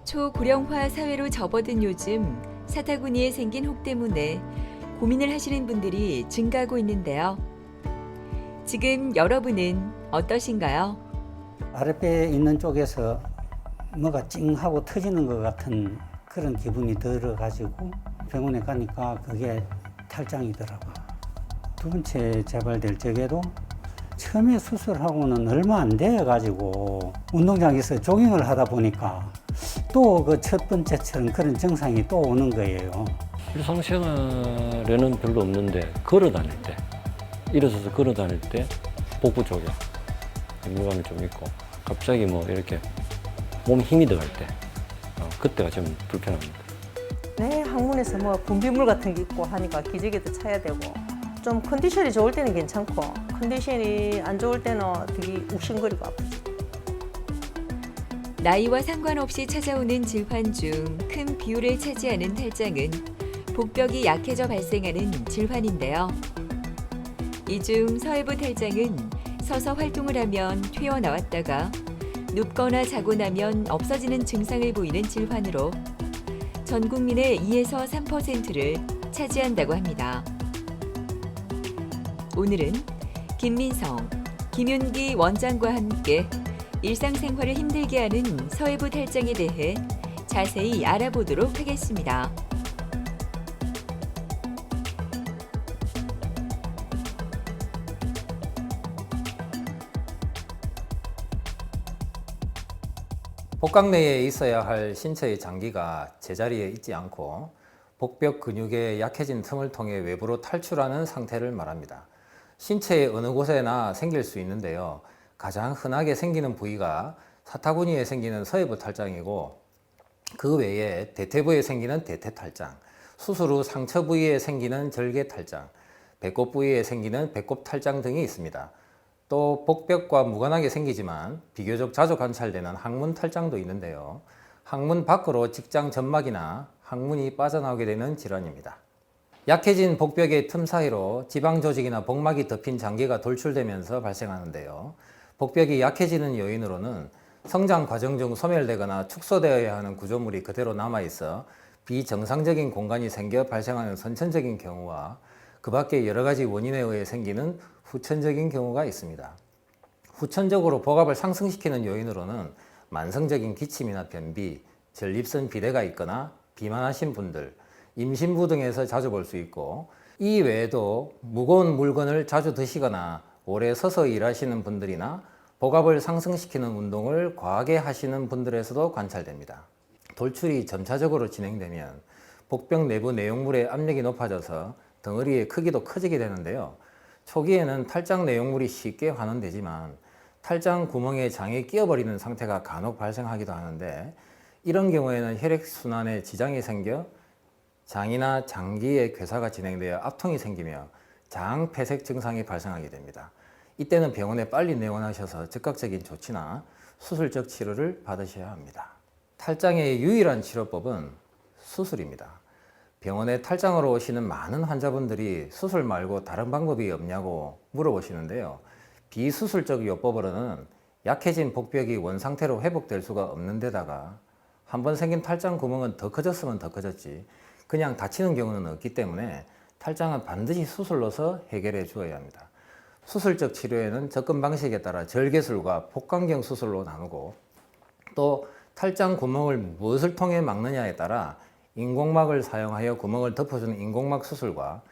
초고령화 사회로 접어든 요즘 사타구니에 생긴 혹 때문에 고민을 하시는 분들이 증가하고 있는데요. 지금 여러분은 어떠신가요? 아랫배에 있는 쪽에서 뭐가 찡하고 터지는 것 같은 그런 기분이 들어가지고 병원에 가니까 그게 탈장이더라고요. 두 번째 재발될 적에도 처음에 수술하고는 얼마 안 돼가지고 운동장에서 조깅을 하다 보니까 또 그 첫 번째처럼 그런 증상이 또 오는 거예요. 일상생활에는 별로 없는데 걸어 다닐 때, 일어서서 걸어 다닐 때 복부 쪽에 무감이 좀 있고 갑자기 뭐 이렇게 몸에 힘이 들어갈 때 그때가 좀 불편합니다. 네, 항문에서 뭐 분비물 같은 게 있고 하니까 기저귀도 차야 되고 좀 컨디션이 좋을 때는 괜찮고 컨디션이 안 좋을 때는 되게 욱신거리고 아프죠. 나이와 상관없이 찾아오는 질환 중 큰 비율을 차지하는 탈장은 복벽이 약해져 발생하는 질환인데요. 이 중 서해부 탈장은 서서 활동을 하면 튀어나왔다가 눕거나 자고 나면 없어지는 증상을 보이는 질환으로 전 국민의 2에서 3%를 차지한다고 합니다. 오늘은 김민성, 김윤기 원장과 함께 일상생활을 힘들게 하는 서해부 탈장에 대해 자세히 알아보도록 하겠습니다. 복강 내에 있어야 할 신체의 장기가 제자리에 있지 않고 복벽 근육의 약해진 틈을 통해 외부로 탈출하는 상태를 말합니다. 신체의 어느 곳에나 생길 수 있는데요. 가장 흔하게 생기는 부위가 사타구니에 생기는 서해부 탈장이고 그 외에 대퇴부에 생기는 대퇴탈장, 수술 후 상처 부위에 생기는 절개탈장, 배꼽 부위에 생기는 배꼽탈장 등이 있습니다. 또 복벽과 무관하게 생기지만 비교적 자주 관찰되는 항문 탈장도 있는데요. 항문 밖으로 직장 점막이나 항문이 빠져나오게 되는 질환입니다. 약해진 복벽의 틈 사이로 지방 조직이나 복막이 덮인 장기가 돌출되면서 발생하는데요. 복벽이 약해지는 요인으로는 성장 과정 중 소멸되거나 축소되어야 하는 구조물이 그대로 남아있어 비정상적인 공간이 생겨 발생하는 선천적인 경우와 그 밖에 여러 가지 원인에 의해 생기는 후천적인 경우가 있습니다. 후천적으로 복압을 상승시키는 요인으로는 만성적인 기침이나 변비, 전립선 비대가 있거나 비만하신 분들, 임신부 등에서 자주 볼 수 있고 이 외에도 무거운 물건을 자주 드시거나 오래 서서 일하시는 분들이나 복압을 상승시키는 운동을 과하게 하시는 분들에서도 관찰됩니다. 돌출이 점차적으로 진행되면 복벽 내부 내용물의 압력이 높아져서 덩어리의 크기도 커지게 되는데요. 초기에는 탈장 내용물이 쉽게 환원되지만 탈장 구멍에 장이 끼어버리는 상태가 간혹 발생하기도 하는데 이런 경우에는 혈액순환에 지장이 생겨 장이나 장기의 괴사가 진행되어 압통이 생기며 장 폐색 증상이 발생하게 됩니다. 이때는 병원에 빨리 내원하셔서 즉각적인 조치나 수술적 치료를 받으셔야 합니다. 탈장의 유일한 치료법은 수술입니다. 병원에 탈장으로 오시는 많은 환자분들이 수술 말고 다른 방법이 없냐고 물어보시는데요. 비수술적 요법으로는 약해진 복벽이 원상태로 회복될 수가 없는 데다가 한번 생긴 탈장 구멍은 더 커졌으면 더 커졌지 그냥 다치는 경우는 없기 때문에 탈장은 반드시 수술로서 해결해 주어야 합니다. 수술적 치료에는 접근 방식에 따라 절개술과 복강경 수술로 나누고 또 탈장 구멍을 무엇을 통해 막느냐에 따라 인공막을 사용하여 구멍을 덮어주는 인공막 수술과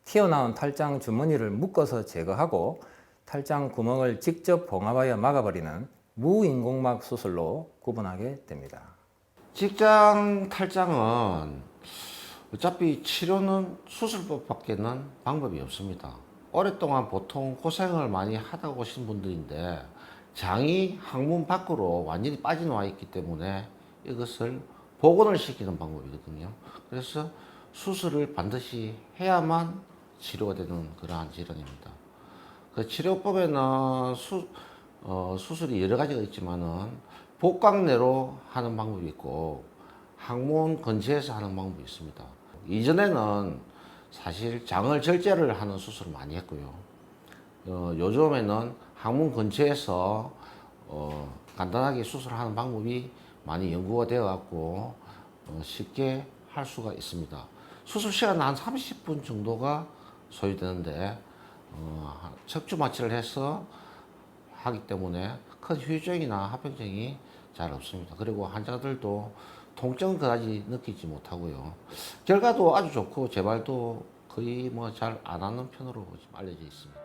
튀어나온 탈장 주머니를 묶어서 제거하고 탈장 구멍을 직접 봉합하여 막아버리는 무인공막 수술로 구분하게 됩니다. 직장 탈장은 어차피 치료는 수술법밖에는 방법이 없습니다. 오랫동안 보통 고생을 많이 하다 오신 분들인데 장이 항문 밖으로 완전히 빠져나와 있기 때문에 이것을 복원을 시키는 방법이거든요. 그래서 수술을 반드시 해야만 치료가 되는 그러한 질환입니다. 그 치료법에는 수술이 여러 가지가 있지만은 복강내로 하는 방법이 있고 항문 근처에서 하는 방법이 있습니다. 이전에는 사실 장을 절제를 하는 수술을 많이 했고요. 요즘에는 항문 근처에서 간단하게 수술하는 방법이 많이 연구가 되어 갖고 쉽게 할 수가 있습니다. 수술 시간 한 30분 정도가 소요되는데 척추 마취를 해서 하기 때문에 큰 후유증이나 합병증이 잘 없습니다. 그리고 환자들도 통증은 그다지 느끼지 못하고요. 결과도 아주 좋고 재발도 거의 뭐 잘 안 하는 편으로 지금 알려져 있습니다.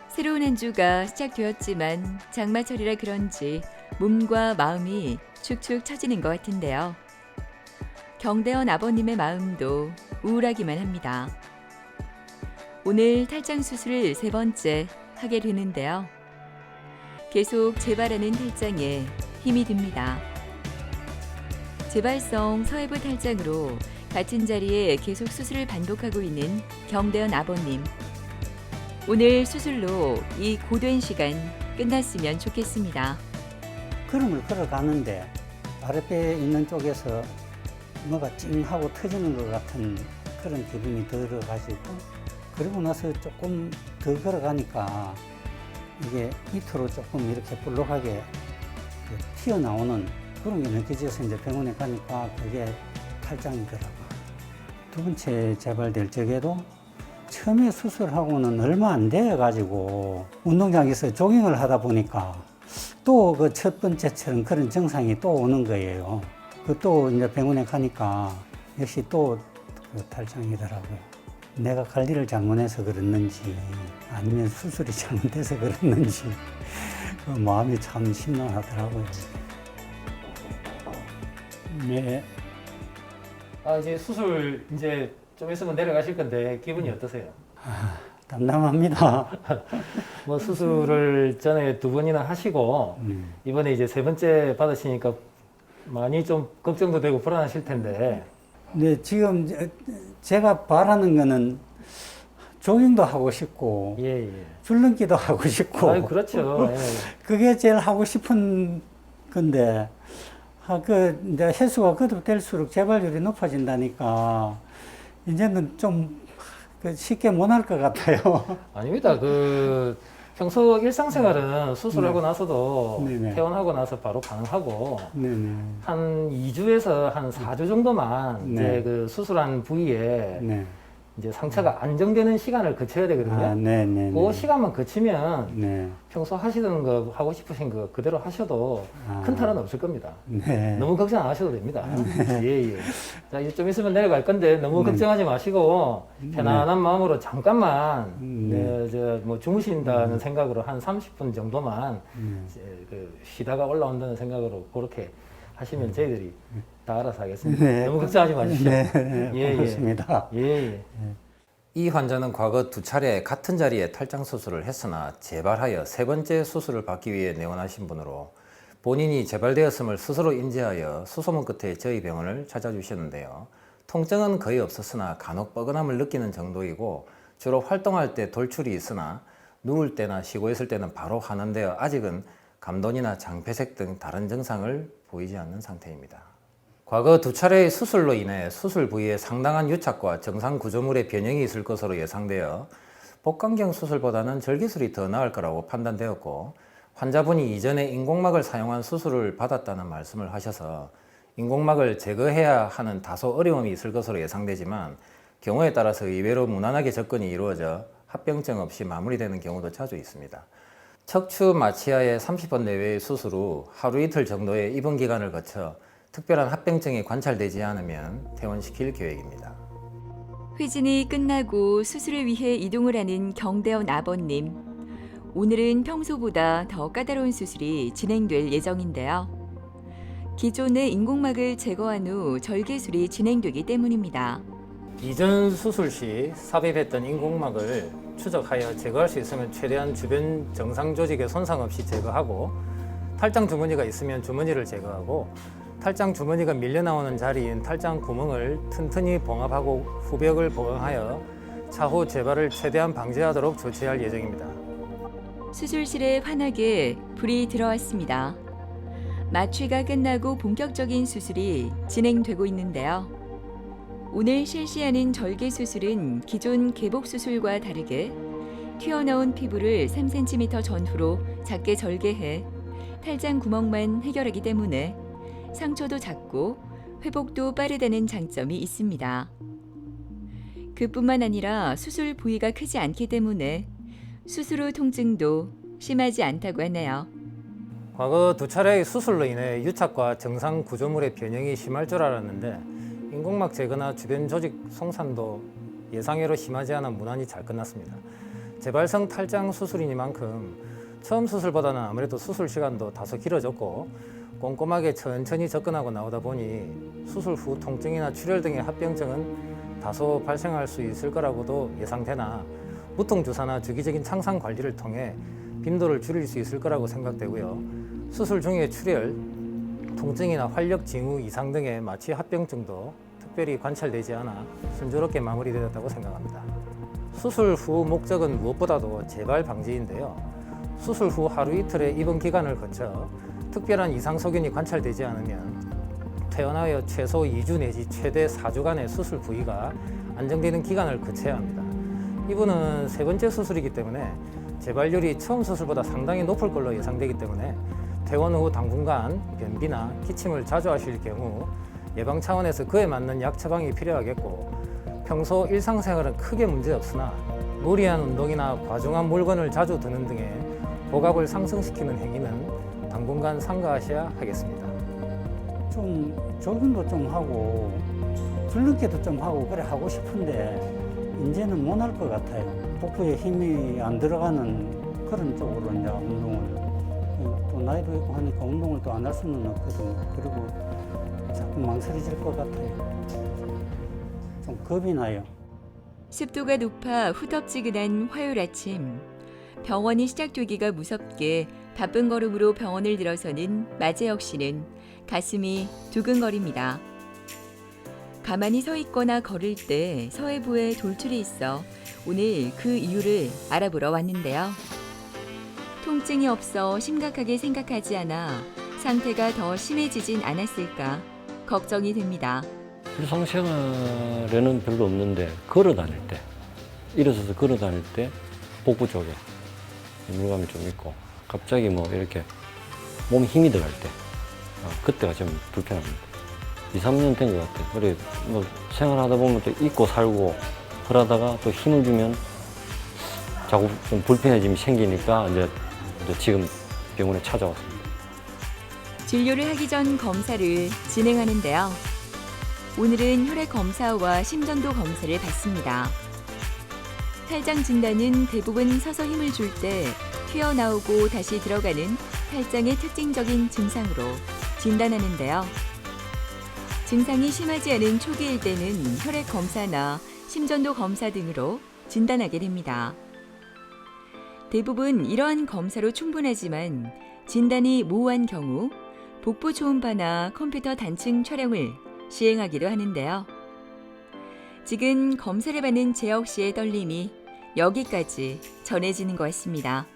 새로운 한 주가 시작되었지만 장마철이라 그런지 몸과 마음이 축축 처지는 것 같은데요. 경대원 아버님의 마음도 우울하기만 합니다. 오늘 탈장 수술을 3번째 하게 되는데요. 계속 재발하는 탈장에 힘이 듭니다. 재발성 서해부 탈장으로 같은 자리에 계속 수술을 반복하고 있는 경대원 아버님. 오늘 수술로 이 고된 시간 끝났으면 좋겠습니다. 걸음을 걸어가는데 아랫배에 있는 쪽에서 뭐가 찡하고 터지는 것 같은 그런 기분이 들어가지고, 그리고 나서 조금 더 걸어가니까 이게 밑으로 조금 이렇게 볼록하게 튀어나오는 그런 게 느껴져서 이제 병원에 가니까 그게 탈장이더라고요. 2번째 재발될 적에도 처음에 수술하고는 얼마 안 돼가지고 운동장에서 조깅을 하다 보니까 또 그 첫 번째처럼 그런 증상이 또 오는 거예요. 그 또 이제 병원에 가니까 역시 또 그 탈장이더라고요. 내가 관리를 잘못해서 그랬는지 아니면 수술이 잘못돼서 그랬는지 그 마음이 참 심란하더라고요. 네. 이제 수술 이제 좀 있으면 내려가실 건데 기분이 어떠세요? 담담합니다. 뭐 수술을 전에 2번이나 하시고 이번에 이제 3번째 받으시니까 많이 좀 걱정도 되고 불안하실 텐데. 네, 지금 제가 바라는 거는 조깅도 하고 싶고 예. 줄넘기도 하고 싶고 그렇죠. 예. 그게 제일 하고 싶은 건데 이제 횟수가 거듭될수록 재발률이 높아진다니까 이제는 좀 쉽게 못 할 것 같아요. 아닙니다. 평소 일상생활은 수술하고 나서도 네네. 퇴원하고 나서 바로 가능하고 네네. 한 2주에서 한 4주 정도만 네. 이제 수술한 부위에 네. 이제 상처가 안정되는 시간을 거쳐야 되거든요. 네네. 그 시간만 거치면 네. 평소 하시던 거 하고 싶으신 거 그대로 하셔도 큰 탈은 없을 겁니다. 네. 너무 걱정 안 하셔도 됩니다. 예. 자, 이제 좀 있으면 내려갈 건데 너무 걱정하지 마시고 편안한 마음으로 잠깐만 뭐 주무신다는 생각으로 한 30분 정도만 이제 쉬다가 올라온다는 생각으로 그렇게 하시면 저희들이 다 알아서 하겠습니다. 네. 너무 걱정하지 마십시오. 네. 고맙습니다. 예. 이 환자는 과거 2차례 같은 자리에 탈장 수술을 했으나 재발하여 3번째 수술을 받기 위해 내원하신 분으로 본인이 재발되었음을 스스로 인지하여 수소문 끝에 저희 병원을 찾아주셨는데요. 통증은 거의 없었으나 간혹 뻐근함을 느끼는 정도이고 주로 활동할 때 돌출이 있으나 누울 때나 쉬고 있을 때는 바로 하는데요. 아직은 감돈이나 장폐색 등 다른 증상을 보이지 않는 상태입니다. 과거 2차례의 수술로 인해 수술 부위에 상당한 유착과 정상 구조물의 변형이 있을 것으로 예상되어 복강경 수술보다는 절개술이 더 나을 거라고 판단되었고, 환자분이 이전에 인공막을 사용한 수술을 받았다는 말씀을 하셔서 인공막을 제거해야 하는 다소 어려움이 있을 것으로 예상되지만 경우에 따라서 의외로 무난하게 접근이 이루어져 합병증 없이 마무리되는 경우도 자주 있습니다. 척추 마취하의 30번 내외의 수술 후 하루 이틀 정도의 입원 기간을 거쳐 특별한 합병증이 관찰되지 않으면 퇴원시킬 계획입니다. 회진이 끝나고 수술을 위해 이동을 하는 경대원 아버님. 오늘은 평소보다 더 까다로운 수술이 진행될 예정인데요. 기존의 인공막을 제거한 후 절개술이 진행되기 때문입니다. 이전 수술 시 삽입했던 인공막을 추적하여 제거할 수 있으면 최대한 주변 정상 조직에 손상 없이 제거하고, 탈장 주머니가 있으면 주머니를 제거하고, 탈장 주머니가 밀려 나오는 자리인 탈장 구멍을 튼튼히 봉합하고 후벽을 보강하여 차후 재발을 최대한 방지하도록 조치할 예정입니다. 수술실에 환하게 불이 들어왔습니다. 마취가 끝나고 본격적인 수술이 진행되고 있는데요. 오늘 실시하는 절개 수술은 기존 개복 수술과 다르게 튀어나온 피부를 3cm 전후로 작게 절개해 탈장 구멍만 해결하기 때문에 상처도 작고 회복도 빠르다는 장점이 있습니다. 그뿐만 아니라 수술 부위가 크지 않기 때문에 수술 후 통증도 심하지 않다고 하네요. 과거 2차례의 수술로 인해 유착과 정상 구조물의 변형이 심할 줄 알았는데 인공막 제거나 주변 조직 송산도 예상외로 심하지 않아 무난히 잘 끝났습니다. 재발성 탈장 수술이니만큼 처음 수술보다는 아무래도 수술 시간도 다소 길어졌고 꼼꼼하게 천천히 접근하고 나오다 보니 수술 후 통증이나 출혈 등의 합병증은 다소 발생할 수 있을 거라고도 예상되나 무통주사나 주기적인 창상 관리를 통해 빈도를 줄일 수 있을 거라고 생각되고요. 수술 중에 출혈, 통증이나 활력 징후 이상 등의 마취 합병증도 특별히 관찰되지 않아 순조롭게 마무리되었다고 생각합니다. 수술 후 목적은 무엇보다도 재발 방지인데요. 수술 후 하루 이틀의 입원 기간을 거쳐 특별한 이상 소견이 관찰되지 않으면 퇴원하여 최소 2주 내지 최대 4주간의 수술 부위가 안정되는 기간을 거쳐야 합니다. 이분은 3번째 수술이기 때문에 재발률이 처음 수술보다 상당히 높을 걸로 예상되기 때문에 퇴원 후 당분간 변비나 기침을 자주 하실 경우 예방 차원에서 그에 맞는 약 처방이 필요하겠고 평소 일상생활은 크게 문제없으나 무리한 운동이나 과중한 물건을 자주 드는 등의 복압을 상승시키는 행위는 당분간 삼가하셔야 하겠습니다. 좀 조깅도 좀 하고 줄넘기도 좀 하고 그래 하고 싶은데 이제는 못 할 것 같아요. 복부에 힘이 안 들어가는 그런 쪽으로 이제 운동을 또 나이도 있고 하니까 운동을 또 안 할 수는 없거든요. 그리고 자꾸 망설여질 것 같아요. 좀 겁이 나요. 습도가 높아 후덥지근한 화요일 아침. 병원이 시작되기가 무섭게 바쁜 걸음으로 병원을 들어서는 마재혁 씨는 가슴이 두근거립니다. 가만히 서 있거나 걸을 때 서해부에 돌출이 있어 오늘 그 이유를 알아보러 왔는데요. 통증이 없어 심각하게 생각하지 않아 상태가 더 심해지진 않았을까 걱정이 됩니다. 일상생활에는 별로 없는데 걸어 다닐 때, 일어서서 걸어 다닐 때 복부 쪽에 물감이 좀 있고 갑자기 뭐 이렇게 몸에 힘이 들어갈 때 그때가 좀 불편합니다. 2, 3년 된 것 같아요. 그래 뭐 생활하다 보면 또 잊고 살고 그러다가 또 힘을 주면 자꾸 좀 불편해짐이 생기니까 이제 지금 병원에 찾아왔습니다. 진료를 하기 전 검사를 진행하는데요. 오늘은 혈액 검사와 심전도 검사를 받습니다. 탈장 진단은 대부분 서서 힘을 줄 때 튀어나오고 다시 들어가는 탈장의 특징적인 증상으로 진단하는데요. 증상이 심하지 않은 초기일 때는 혈액 검사나 심전도 검사 등으로 진단하게 됩니다. 대부분 이러한 검사로 충분하지만 진단이 모호한 경우 복부 초음파나 컴퓨터 단층 촬영을 시행하기도 하는데요. 지금 검사를 받는 재혁 씨의 떨림이 여기까지 전해지는 것 같습니다.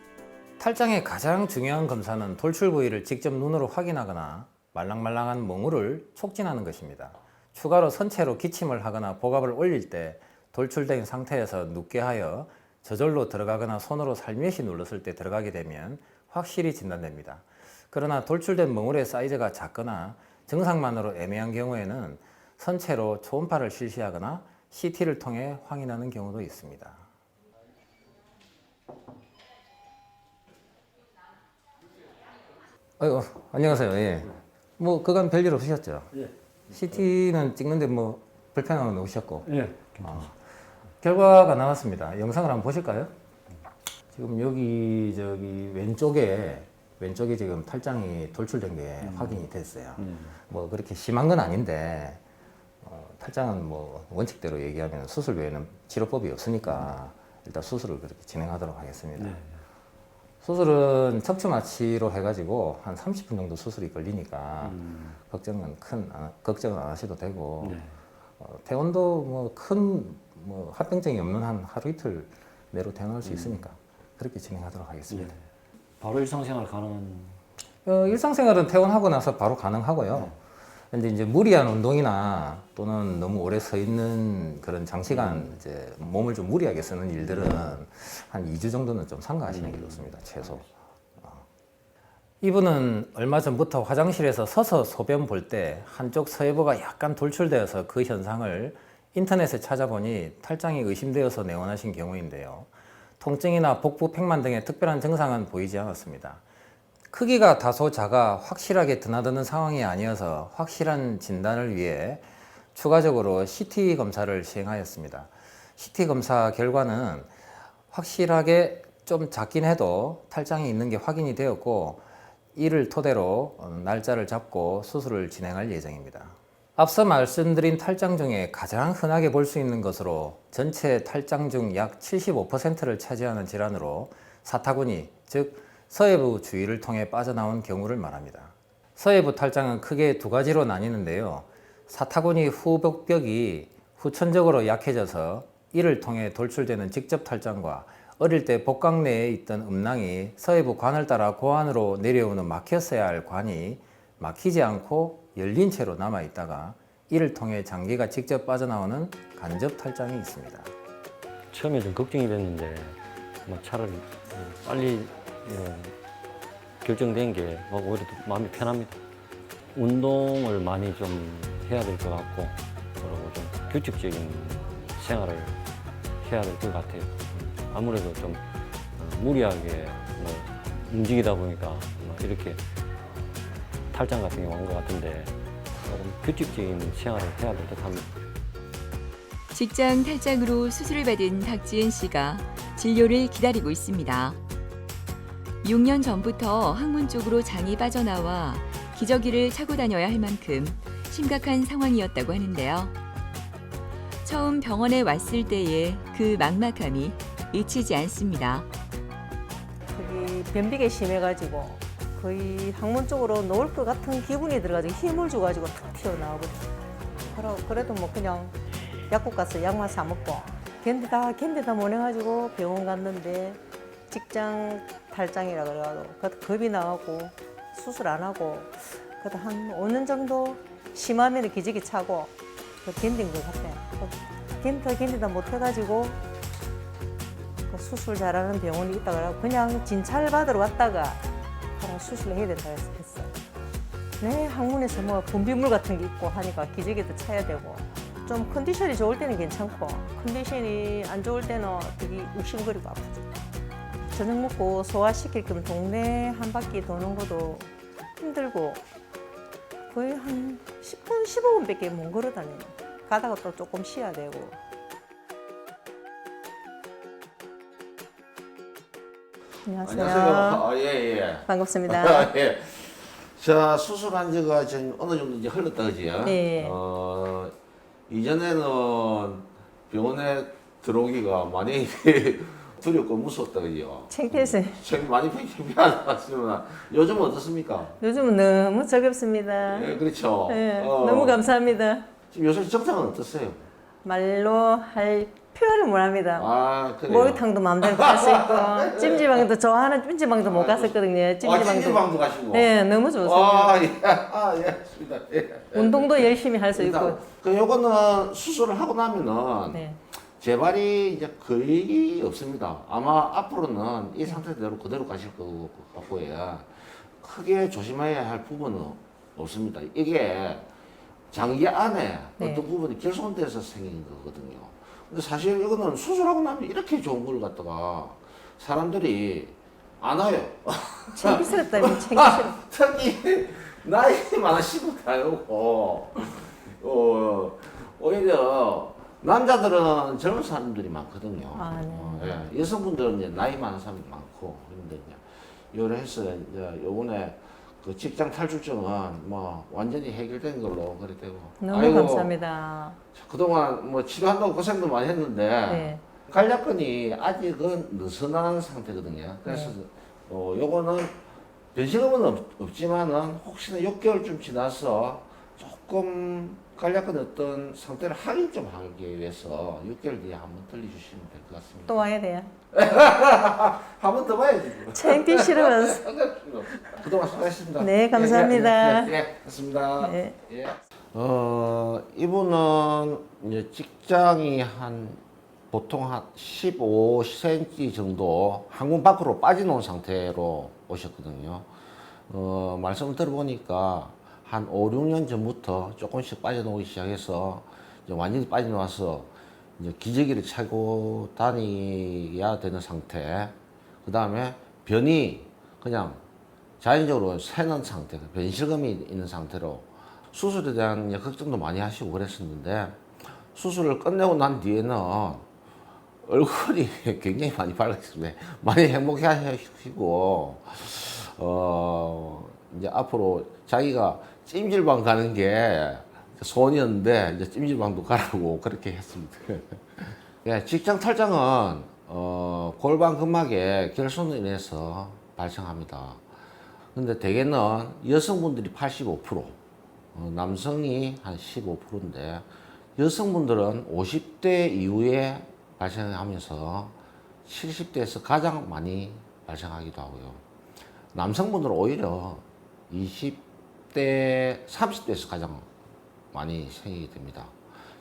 탈장의 가장 중요한 검사는 돌출 부위를 직접 눈으로 확인하거나 말랑말랑한 멍울을 촉진하는 것입니다. 추가로 선체로 기침을 하거나 복압을 올릴 때 돌출된 상태에서 눕게 하여 저절로 들어가거나 손으로 살며시 눌렀을 때 들어가게 되면 확실히 진단됩니다. 그러나 돌출된 멍울의 사이즈가 작거나 증상만으로 애매한 경우에는 선체로 초음파를 실시하거나 CT를 통해 확인하는 경우도 있습니다. 아이고, 안녕하세요. 예. 뭐 그간 별일 없으셨죠? 예. CT는 찍는데 뭐 불편함은 없으셨고. 예. 결과가 나왔습니다. 영상을 한번 보실까요? 지금 여기 왼쪽에 지금 탈장이 돌출된 게 확인이 됐어요. 뭐 그렇게 심한 건 아닌데 탈장은 뭐 원칙대로 얘기하면 수술 외에는 치료법이 없으니까 일단 수술을 그렇게 진행하도록 하겠습니다. 네. 수술은 척추 마취로 해가지고 한 30분 정도 수술이 걸리니까 걱정은 안 하셔도 되고 네. 퇴원도 뭐 큰 뭐 합병증이 없는 한 하루 이틀 내로 퇴원할 수 있으니까 그렇게 진행하도록 하겠습니다. 예. 바로 일상생활 가능한. 일상생활은 퇴원하고 나서 바로 가능하고요. 근데 이제 무리한 운동이나 또는 너무 오래 서 있는 그런 장시간 이제 몸을 좀 무리하게 쓰는 일들은 한 2주 정도는 좀 삼가하시는 게 좋습니다. 최소. 이분은 얼마 전부터 화장실에서 서서 소변 볼 때 한쪽 서해부가 약간 돌출되어서 그 현상을 인터넷에 찾아보니 탈장이 의심되어서 내원하신 경우인데요. 통증이나 복부 팽만 등의 특별한 증상은 보이지 않았습니다. 크기가 다소 작아 확실하게 드나드는 상황이 아니어서 확실한 진단을 위해 추가적으로 CT 검사를 시행하였습니다. CT 검사 결과는 확실하게 좀 작긴 해도 탈장이 있는 게 확인이 되었고, 이를 토대로 날짜를 잡고 수술을 진행할 예정입니다. 앞서 말씀드린 탈장 중에 가장 흔하게 볼 수 있는 것으로 전체 탈장 중 약 75%를 차지하는 질환으로 사타구니, 즉 서해부 주위를 통해 빠져나온 경우를 말합니다. 서해부 탈장은 크게 두 가지로 나뉘는데요. 사타구니 후복벽이 후천적으로 약해져서 이를 통해 돌출되는 직접 탈장과 어릴 때 복강 내에 있던 음낭이 서해부 관을 따라 고안으로 내려오는 막혔어야 할 관이 막히지 않고 열린 채로 남아 있다가 이를 통해 장기가 직접 빠져나오는 간접 탈장이 있습니다. 처음에 좀 걱정이 됐는데 뭐 차라리 빨리 결정된 게 오히려 더 마음이 편합니다. 운동을 많이 좀 해야 될 것 같고, 그리고 좀 규칙적인 생활을 해야 될 것 같아요. 아무래도 좀 무리하게 움직이다 보니까 이렇게 탈장 같은 게 온 것 같은데, 조금 규칙적인 생활을 해야 될 듯 합니다. 직장 탈장으로 수술을 받은 박지은 씨가 진료를 기다리고 있습니다. 6년 전부터 항문 쪽으로 장이 빠져나와 기저귀를 차고 다녀야 할 만큼 심각한 상황이었다고 하는데요. 처음 병원에 왔을 때의 그 막막함이 잊히지 않습니다. 거기 변비가 심해가지고 거의 항문 쪽으로 놓을 것 같은 기분이 들어가지고 힘을 줘가지고 탁 튀어나오거든요. 그래도 뭐 그냥 약국 가서 약만 사 먹고 견디다 못해가지고 병원 갔는데 직장 탈장이라 그래가지고 겁이 나고 수술 안 하고 그래도 한 5년 정도 심하면 기저귀 차고 견딘 것 같아요. 견디다 못해가지고 수술 잘하는 병원이 있다 그래서 그냥 진찰 받으러 갔다가 수술을 해야 된다 해서 했어요. 네, 항문에서 뭐 분비물 같은 게 있고 하니까 기저귀도 차야 되고 좀 컨디션이 좋을 때는 괜찮고 컨디션이 안 좋을 때는 되게 욱신거리고 아프죠. 저녁 먹고 소화시킬 겸 동네 한 바퀴 도는 것도 힘들고 거의 한 10분, 15분밖에 못 걸어 다녀요. 가다가 또 조금 쉬어야 되고. 안녕하세요. 안녕하세요. 예. 반갑습니다. 예. 자, 수술한 지가 지금 어느 정도 이제 흘렀다, 그지요? 네. 이전에는 병원에 들어오기가 많이 두렵고 무서웠다, 그지요? 창피해서 많이 창피하다 같지만 요즘은 어떻습니까? 요즘은 너무 즐겁습니다. 예, 그렇죠. 네, 너무 감사합니다. 지금 요새 정상은 어떠세요? 말로 할 표현을 못합니다. 아, 그래요? 목욕탕도 마음대로 갈 수 있고 찜질방도 좋아하는 찜질방도 못 갔었거든요. 찜질방도 가시고? 네, 너무 좋습니다. 예, 좋습니다. 예. 운동도 열심히 할 수 있고. 그 요거는 수술을 하고 나면은 네. 재발이 이제 거의 없습니다. 아마 앞으로는 이 상태대로 그대로 가실 것 같고요. 크게 조심해야 할 부분은 없습니다. 이게 장기 안에 네. 어떤 부분이 결손돼서 생긴 거거든요. 근데 사실 이거는 수술하고 나면 이렇게 좋은 걸 갖다가 사람들이 안 와요. 창피스럽다면 창피스럽. 특히 나이 많으시고 다니고 오히려 남자들은 젊은 사람들이 많거든요. 아, 네. 예. 여성분들은 이제 나이 많은 사람이 많고 그런데 이제 요래 해서 이제 요번에 그 직장 탈출증은 뭐 완전히 해결된 걸로 그래 되고. 너무 감사합니다. 그동안 뭐 치료한다고 고생도 많이 했는데 네. 간략근이 아직은 느슨한 상태거든요. 그래서 요거는 변식음은 없지만은 혹시나 6개월쯤 지나서 조금 간략근 어떤 상태를 확인 좀 하기 위해서 6개월 뒤에 한번 들려주시면 될 것 같습니다. 또 와야 돼요. 한 번 더 봐야지. 창피스러워서. 그동안 수고하셨습니다. 네, 감사합니다. 예, 고맙습니다. 네. 예. 이분은 이제 직장이 보통 한 15cm 정도 항문 밖으로 빠져놓은 상태로 오셨거든요. 말씀을 들어보니까 한 5, 6년 전부터 조금씩 빠져나오기 시작해서 이제 완전히 빠져나와서 이제 기저귀를 차고 다녀야 되는 상태. 그 다음에 변이 그냥 자연적으로 새는 상태, 변실금이 있는 상태로 수술에 대한 걱정도 많이 하시고 그랬었는데 수술을 끝내고 난 뒤에는 얼굴이 굉장히 많이 밝아졌습니다. 많이 행복해 하시고, 이제 앞으로 자기가 찜질방 가는 게 소원이었는데 이제 찜질방도 가라고 그렇게 했습니다. 예, 직장 탈장은 골반 근막의 결손으로 인해서 발생합니다. 근데 대개는 여성분들이 85%, 남성이 한 15%인데 여성분들은 50대 이후에 발생하면서 70대에서 가장 많이 발생하기도 하고요. 남성분들은 오히려 20대, 30대에서 가장 많이 생기게 됩니다.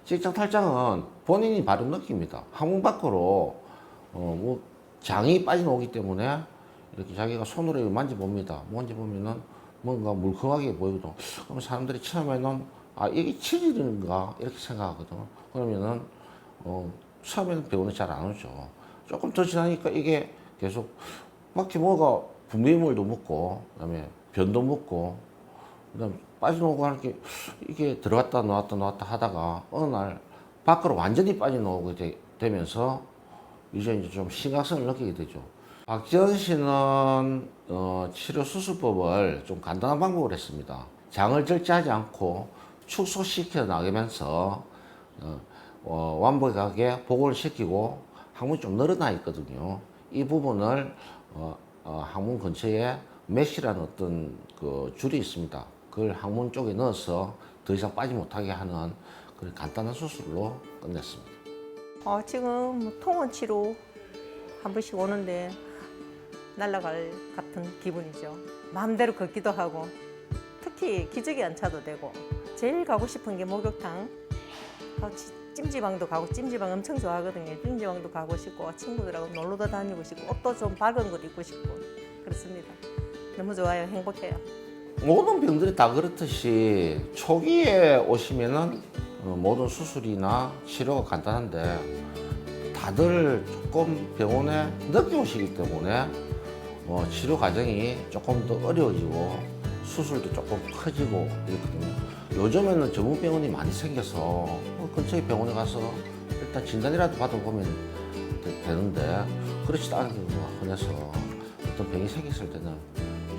직장 탈장은 본인이 바로 느낍니다. 항문 밖으로 뭐 장이 빠져나오기 때문에 이렇게 자기가 손으로 만져봅니다. 만져보면은 뭔가 물컹하게 보이거든. 그럼 사람들이 처음에는 아 이게 치질인가 이렇게 생각하거든. 그러면은 처음에는 병원에 잘 안 오죠. 조금 더 지나니까 이게 계속 막 뭐가 분비물도 묻고 그다음에 변도 묻고 그다음 빠져나오고 하는 게 이게 들어갔다 나왔다 하다가 어느 날 밖으로 완전히 빠져나오게 되면서 이제 좀 심각성을 느끼게 되죠. 박지원 씨는 치료 수술법을 좀 간단한 방법을 했습니다. 장을 절제하지 않고 축소시켜 나가면서 완벽하게 복원을 시키고 항문이 좀 늘어나 있거든요. 이 부분을 항문 근처에 메쉬라는 어떤 그 줄이 있습니다. 그걸 항문 쪽에 넣어서 더 이상 빠지 못하게 하는 그런 간단한 수술로 끝냈습니다. 지금 뭐 통원 치료 한 번씩 오는데 날아갈 같은 기분이죠. 마음대로 걷기도 하고 특히 기저귀 안 차도 되고 제일 가고 싶은 게 목욕탕. 찜질방도 가고 찜질방 엄청 좋아하거든요. 찜질방도 가고 싶고 친구들하고 놀러도 다니고 싶고 옷도 좀 밝은 것 입고 싶고 그렇습니다. 너무 좋아요. 행복해요. 모든 병들이 다 그렇듯이 초기에 오시면은 모든 수술이나 치료가 간단한데 다들 조금 병원에 늦게 오시기 때문에 치료 과정이 조금 더 어려워지고 수술도 조금 커지고 이렇거든요. 요즘에는 전문 병원이 많이 생겨서 근처에 병원에 가서 일단 진단이라도 받아보면 되는데 그렇지도 않은 경우가 흔해서 어떤 병이 생겼을 때는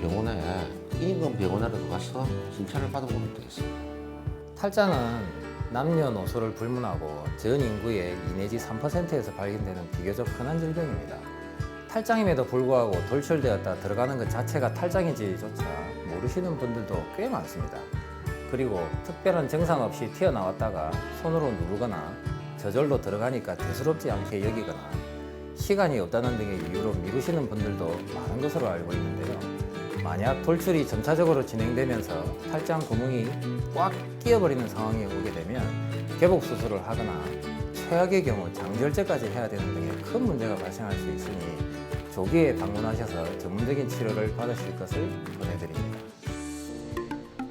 병원에 인근 병원에라도 가서 진찰을 받아보면 되겠습니다. 탈장은 남녀노소를 불문하고 전 인구의 2 내지 3%에서 발견되는 비교적 흔한 질병입니다. 탈장임에도 불구하고 돌출되었다 들어가는 것 자체가 탈장인지조차 모르시는 분들도 꽤 많습니다. 그리고 특별한 증상 없이 튀어나왔다가 손으로 누르거나 저절로 들어가니까 대수롭지 않게 여기거나 시간이 없다는 등의 이유로 미루시는 분들도 많은 것으로 알고 있는데요. 만약 돌출이 점차적으로 진행되면서 탈장 구멍이 꽉 끼어버리는 상황이 오게 되면 개복 수술을 하거나 최악의 경우 장절제까지 해야 되는 등의 큰 문제가 발생할 수 있으니 조기에 방문하셔서 전문적인 치료를 받으실 것을 권해드립니다.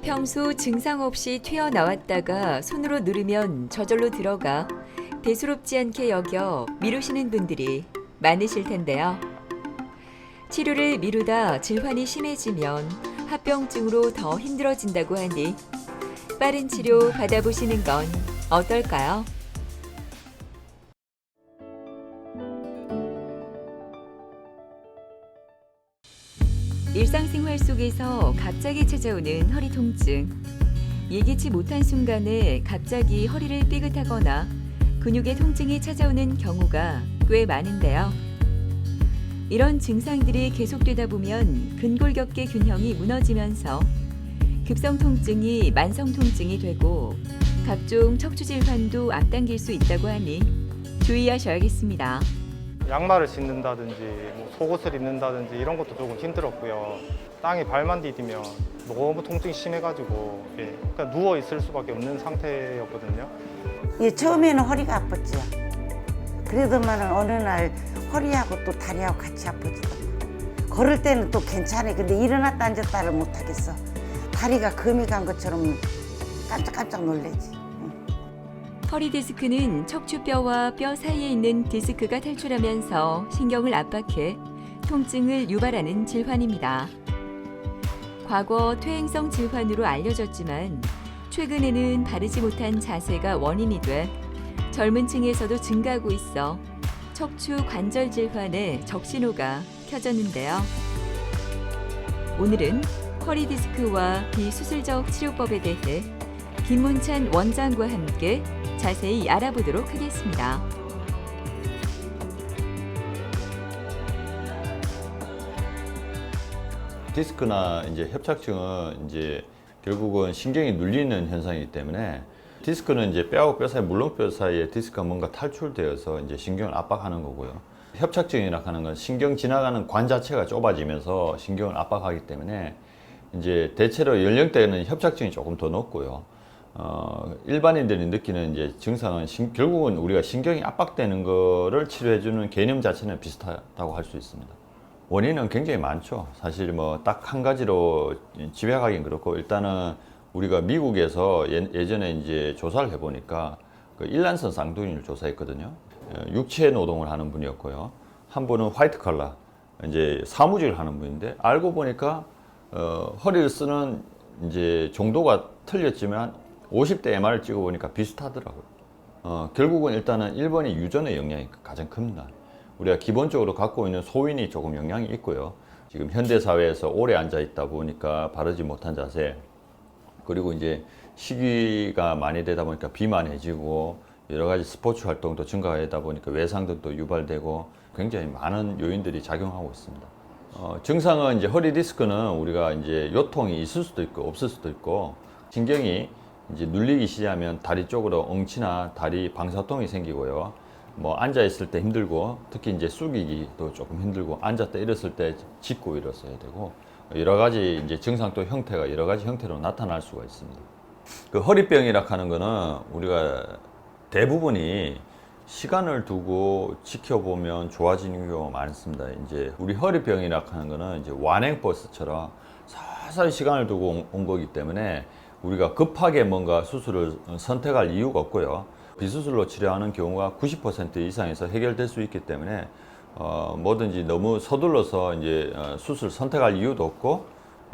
평소 증상 없이 튀어나왔다가 손으로 누르면 저절로 들어가 대수롭지 않게 여겨 미루시는 분들이 많으실 텐데요. 치료를 미루다 질환이 심해지면 합병증으로 더 힘들어진다고 하니 빠른 치료 받아보시는 건 어떨까요? 일상생활 속에서 갑자기 찾아오는 허리 통증. 예기치 못한 순간에 갑자기 허리를 삐긋하거나 근육의 통증이 찾아오는 경우가 꽤 많은데요. 이런 증상들이 계속되다 보면 근골격계 균형이 무너지면서 급성 통증이 만성 통증이 되고 각종 척추 질환도 앞당길 수 있다고 하니 주의하셔야겠습니다. 양말을 신는다든지 뭐 속옷을 입는다든지 이런 것도 조금 힘들었고요. 땅에 발만 디디면 너무 통증이 심해가지고 그냥 누워 있을 수밖에 없는 상태였거든요. 처음에는 허리가 아팠죠. 그러더만 어느 날 허리하고 또 다리하고 같이 아파지더라고요. 걸을 때는 또 괜찮아. 근데 일어났다 앉았다를 못 하겠어. 다리가 금이 간 것처럼 깜짝깜짝 놀래지. 허리 디스크는 척추뼈와 뼈 사이에 있는 디스크가 탈출하면서 신경을 압박해 통증을 유발하는 질환입니다. 과거 퇴행성 질환으로 알려졌지만 최근에는 바르지 못한 자세가 원인이 돼 젊은 층에서도 증가하고 있어 척추 관절 질환의 적신호가 켜졌는데요. 오늘은 허리 디스크와 비수술적 치료법에 대해 김문찬 원장과 함께 자세히 알아보도록 하겠습니다. 디스크나 이제 협착증은 이제 결국은 신경이 눌리는 현상이기 때문에 디스크는 이제 뼈하고 뼈 사이, 물렁뼈 사이에 디스크가 뭔가 탈출되어서 이제 신경을 압박하는 거고요. 협착증이라 하는 건 신경 지나가는 관 자체가 좁아지면서 신경을 압박하기 때문에 이제 대체로 연령대에는 협착증이 조금 더 높고요. 일반인들이 느끼는 이제 증상은 결국은 우리가 신경이 압박되는 거를 치료해주는 개념 자체는 비슷하다고 할 수 있습니다. 원인은 굉장히 많죠. 사실 뭐 딱 한 가지로 집약하기는 그렇고 일단은 우리가 미국에서 예전에 이제 조사를 해보니까 그 일란성 쌍둥이를 조사했거든요. 육체 노동을 하는 분이었고요. 한 분은 화이트 칼라, 이제 사무직을 하는 분인데 알고 보니까 허리를 쓰는 이제 정도가 틀렸지만 50대 MR을 찍어보니까 비슷하더라고요. 결국은 일단은 1번이 유전의 영향이 가장 큽니다. 우리가 기본적으로 갖고 있는 소인이 조금 영향이 있고요. 지금 현대사회에서 오래 앉아 있다 보니까 바르지 못한 자세, 그리고 이제 식이가 많이 되다 보니까 비만해지고 여러 가지 스포츠 활동도 증가하다 보니까 외상 등도 유발되고 굉장히 많은 요인들이 작용하고 있습니다. 증상은 이제 허리 디스크는 우리가 이제 요통이 있을 수도 있고 없을 수도 있고 신경이 이제 눌리기 시작하면 다리 쪽으로 엉치나 다리 방사통이 생기고요. 뭐 앉아 있을 때 힘들고 특히 이제 숙이기도 조금 힘들고 앉았다 일었을 때 짚고 일었어야 되고 여러 가지 이제 증상 또 형태가 여러 가지 형태로 나타날 수가 있습니다. 그 허리병이라 하는 거는 우리가 대부분이 시간을 두고 지켜보면 좋아지는 경우가 많습니다. 이제 우리 허리병이라 하는 거는 이제 완행버스처럼 서서히 시간을 두고 온 거기 때문에 우리가 급하게 뭔가 수술을 선택할 이유가 없고요. 비수술로 치료하는 경우가 90% 이상에서 해결될 수 있기 때문에 뭐든지 너무 서둘러서 이제 수술 선택할 이유도 없고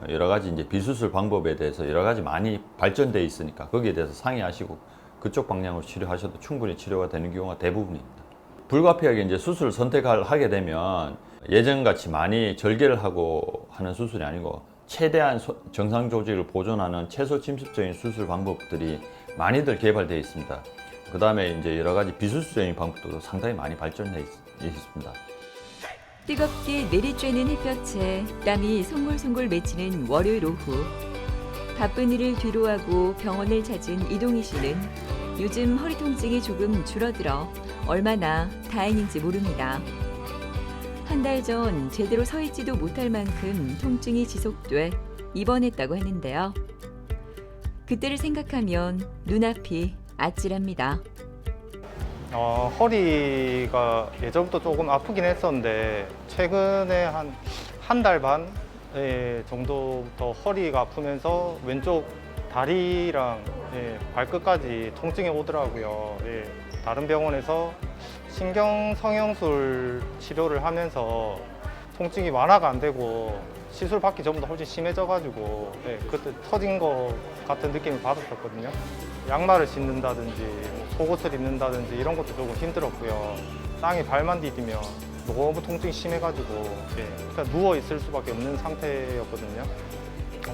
여러 가지 이제 비수술 방법에 대해서 여러 가지 많이 발전돼 있으니까 거기에 대해서 상의하시고 그쪽 방향으로 치료하셔도 충분히 치료가 되는 경우가 대부분입니다. 불가피하게 이제 수술을 선택하게 되면 예전같이 많이 절개를 하고 하는 수술이 아니고 최대한 정상 조직을 보존하는 최소 침습적인 수술 방법들이 많이들 개발되어 있습니다. 그 다음에 이제 여러 가지 비수술적인 방법도 상당히 많이 발전해 있습니다. 뜨겁게 내리쬐는 햇볕에 땀이 송골송골 맺히는 월요일 오후. 바쁜 일을 뒤로하고 병원을 찾은 이동희 씨는 요즘 허리 통증이 조금 줄어들어 얼마나 다행인지 모릅니다. 한 달 전 제대로 서 있지도 못할 만큼 통증이 지속돼 입원했다고 하는데요. 그때를 생각하면 눈앞이 아찔합니다. 허리가 예전부터 조금 아프긴 했었는데 최근에 한 달 반 정도부터 허리가 아프면서 왼쪽 다리랑 발끝까지 통증이 오더라고요. 다른 병원에서 신경 성형술 치료를 하면서 통증이 완화가 안 되고 시술 받기 전보다 훨씬 심해져가지고 그때 터진 것 같은 느낌을 받았었거든요. 양말을 신는다든지 속옷을 입는다든지 이런 것도 조금 힘들었고요. 땅에 발만 디디면 너무 통증이 심해가지고 그냥 누워 있을 수밖에 없는 상태였거든요.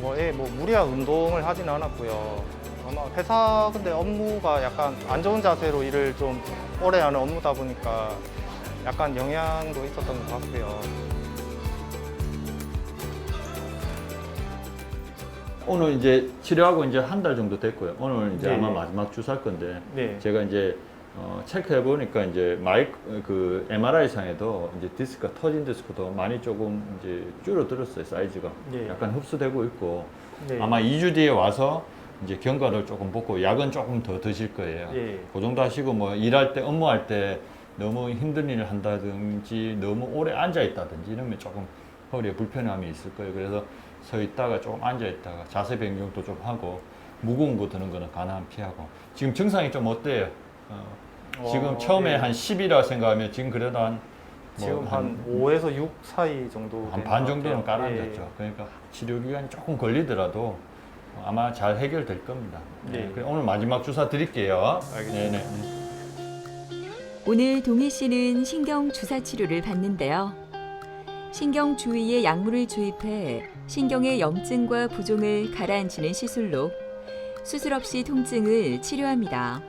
뭐 무리한 운동을 하진 않았고요. 아마 회사 근데 업무가 약간 안 좋은 자세로 일을 좀 오래 하는 업무다 보니까 약간 영향도 있었던 것 같고요. 오늘 이제 치료하고 이제 한 달 정도 됐고요. 오늘 이제 네. 아마 마지막 주사일 건데 네. 제가 이제 체크해 보니까 이제 그 MRI 상에도 이제 디스크가 터진 디스크도 많이 조금 이제 줄어들었어요. 사이즈가 네. 약간 흡수되고 있고 네. 아마 2주 뒤에 와서 이제 경과를 조금 보고 약은 조금 더 드실 거예요. 예. 그 정도 하시고 뭐 일할 때 업무할 때 너무 힘든 일을 한다든지 너무 오래 앉아 있다든지 이러면 조금 허리에 불편함이 있을 거예요. 그래서 서 있다가 조금 앉아 있다가 자세 변경도 좀 하고 무거운 거 드는 거는 가능한 피하고. 지금 증상이 좀 어때요? 지금 처음에 예. 한 10이라 생각하면 지금 그래도 지금 한 5에서 6 사이 정도 한 되는 반 것 정도는 같아요. 가라앉았죠. 그러니까 치료 기간이 조금 걸리더라도 아마 잘 해결될 겁니다. 네. 그럼 오늘 마지막 주사 드릴게요. 알겠습니다. 네네. 오늘 동희 씨는 신경 주사 치료를 받는데요. 신경 주위에 약물을 주입해 신경의 염증과 부종을 가라앉히는 시술로 수술 없이 통증을 치료합니다.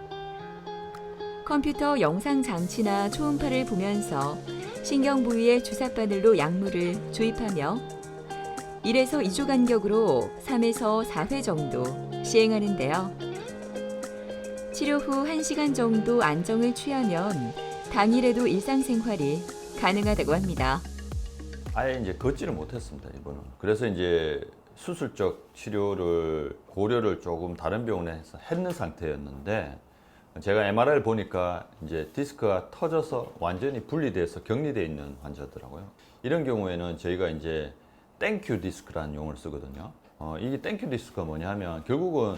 컴퓨터 영상 장치나 초음파를 보면서 신경 부위에 주사바늘로 약물을 주입하며 1에서 2주 간격으로 3에서 4회 정도 시행하는데요. 치료 후 1시간 정도 안정을 취하면 당일에도 일상생활이 가능하다고 합니다. 아예 이제 걷지를 못했습니다, 이번은. 그래서 이제 수술적 치료를 고려를 조금 다른 병원에서 했는 상태였는데 제가 MRI를 보니까 이제 디스크가 터져서 완전히 분리돼서 격리되어 있는 환자더라고요. 이런 경우에는 저희가 이제 땡큐 디스크라는 용어를 쓰거든요. 이게 땡큐 디스크가 뭐냐면 결국은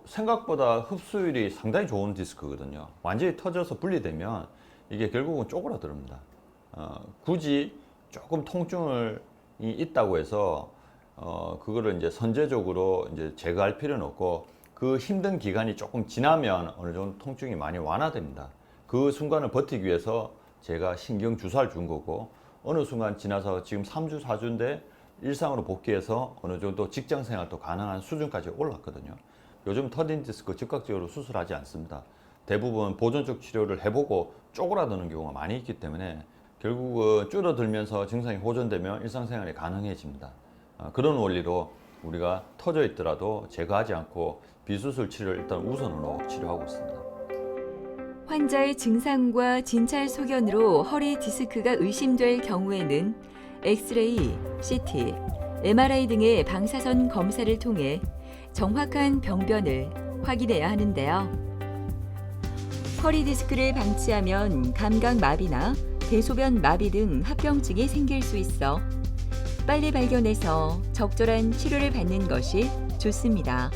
생각보다 흡수율이 상당히 좋은 디스크거든요. 완전히 터져서 분리되면 이게 결국은 쪼그라듭니다. 굳이 조금 통증이 있다고 해서 그거를 이제 선제적으로 이제 제거할 필요는 없고 그 힘든 기간이 조금 지나면 어느 정도 통증이 많이 완화됩니다. 그 순간을 버티기 위해서 제가 신경 주사를 준 거고 어느 순간 지나서 지금 3주, 4주인데 일상으로 복귀해서 어느 정도 직장 생활도 가능한 수준까지 올랐거든요. 요즘 터진 디스크 즉각적으로 수술하지 않습니다. 대부분 보존적 치료를 해보고 쪼그라드는 경우가 많이 있기 때문에 결국은 줄어들면서 증상이 호전되면 일상생활이 가능해집니다. 그런 원리로 우리가 터져 있더라도 제거하지 않고 비수술 치료를 일단 우선으로 치료하고 있습니다. 환자의 증상과 진찰 소견으로 허리 디스크가 의심될 경우에는 엑스레이, CT, MRI 등의 방사선 검사를 통해 정확한 병변을 확인해야 하는데요. 허리 디스크를 방치하면 감각 마비나 대소변 마비 등 합병증이 생길 수 있어 빨리 발견해서 적절한 치료를 받는 것이 좋습니다.